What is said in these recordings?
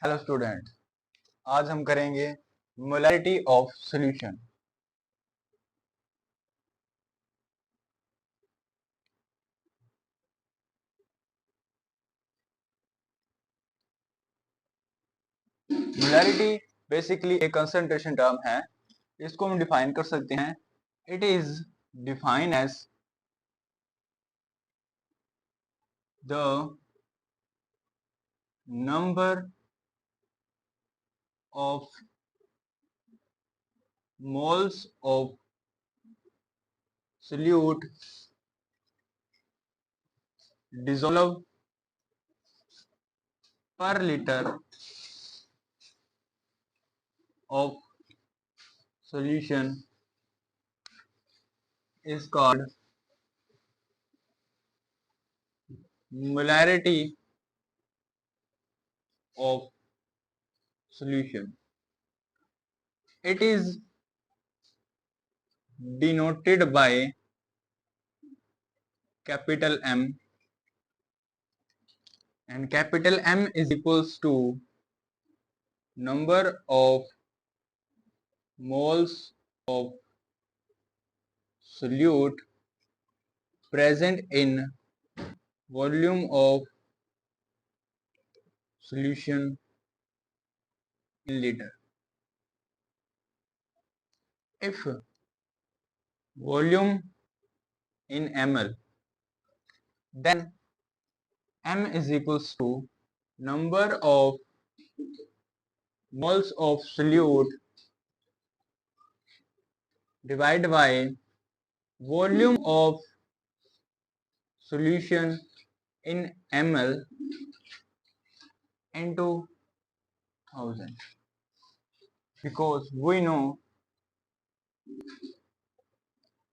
Hello student, आज हम करेंगे molarity of solution. Molarity basically एक कंसंट्रेशन टर्म है। इसको हम डिफाइन कर सकते हैं। It is defined as the number of moles of solute dissolved per liter of solution is called molarity of solution. It is denoted by capital M, and capital M is equals to number of moles of solute present in volume of solution in liter. If volume in ml, then M is equals to number of moles of solute divided by volume of solution in ml into 1000, because we know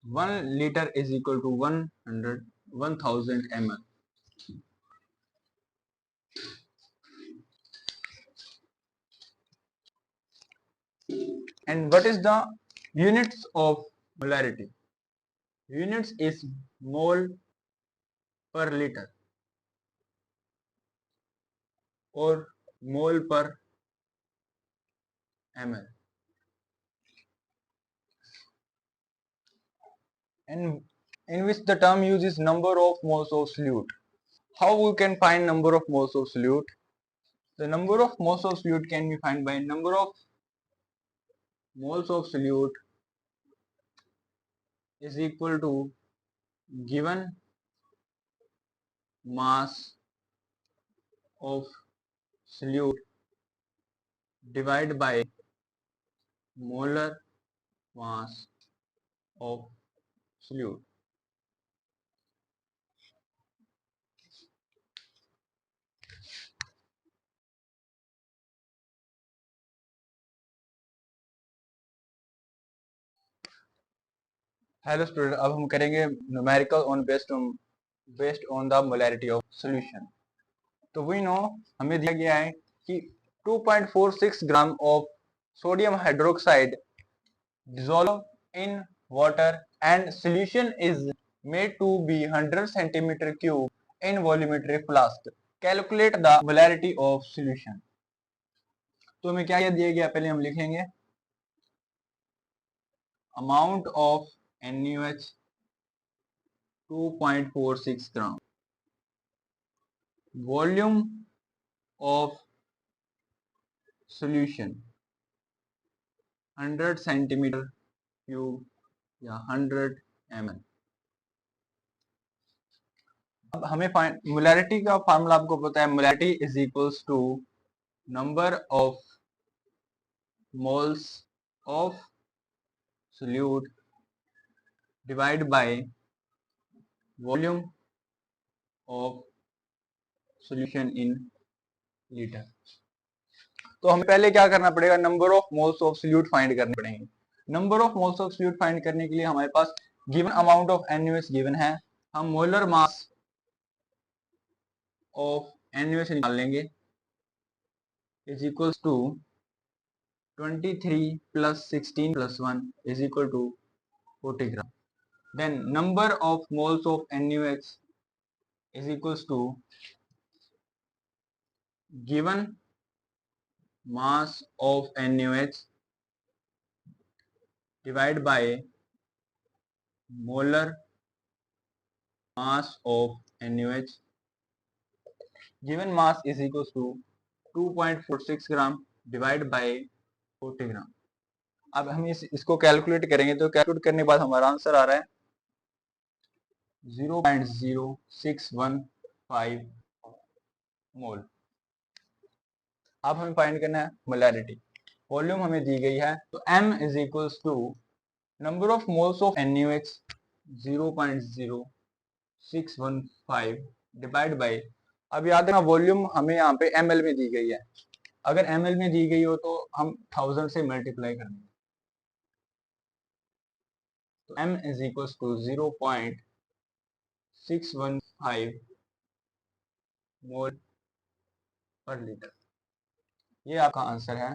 1 liter is equal to 1000 ml. And what is the units of molarity? Units is mole per liter or mole per ml. And in which the term uses number of moles of solute. How we can find number of moles of solute? The number of moles of solute can be found by number of moles of solute is equal to given mass of solute divided by molar mass of solute. Hello student, अब हम करेंगे numerical on based on the molarity of solution. तो we know हमें दिया गया है कि 2.46 gram of sodium hydroxide dissolve in water and solution is made to be 100 centimeter cube in volumetric flask. Calculate the molarity of solution. तो हमें क्या दिया गया, पहले हम लिखेंगे amount of NaOH 2.46 gram, volume of solution 100 centimeter cube या 100 ml. अब हमें मोलैरिटी का फार्मूला आपको पता है, molarity is equals to number of moles of solute divided by volume of solution in liter. तो हमें पहले क्या करना पड़ेगा, number of moles of solute find करने पड़ेंगे। Number of moles of solute find करने के लिए हमारे पास given amount of NaOH given है, हम मोलर मास ऑफ NaOH निकाल लेंगे, is equals to 23 plus 16 plus 1 is equal to 40 gram. Then number of moles of NaOH is equals to given mass of NaOH divided by molar mass of NaOH. Given mass is equals to 2.46 gram divided by 40 ग्राम. अब हम इसको calculate करेंगे तो calculate करने के बाद हमारा answer आ रहा है 0.0615 मोल. अब हमें फाइंड करना है मोलैरिटी. वॉल्यूम हमें दी गई है तो m is equals to number of moles of NaOH 0.0615 divide by, अब याद रखना वॉल्यूम हमें यहाँ पे ml में दी गई है. अगर ml में दी गई हो तो हम 1000 से मल्टीप्लाई कर देंगे. तो m इज इक्वल्स टू 0.615 मोल पर लीटर. ये आपका आंसर है.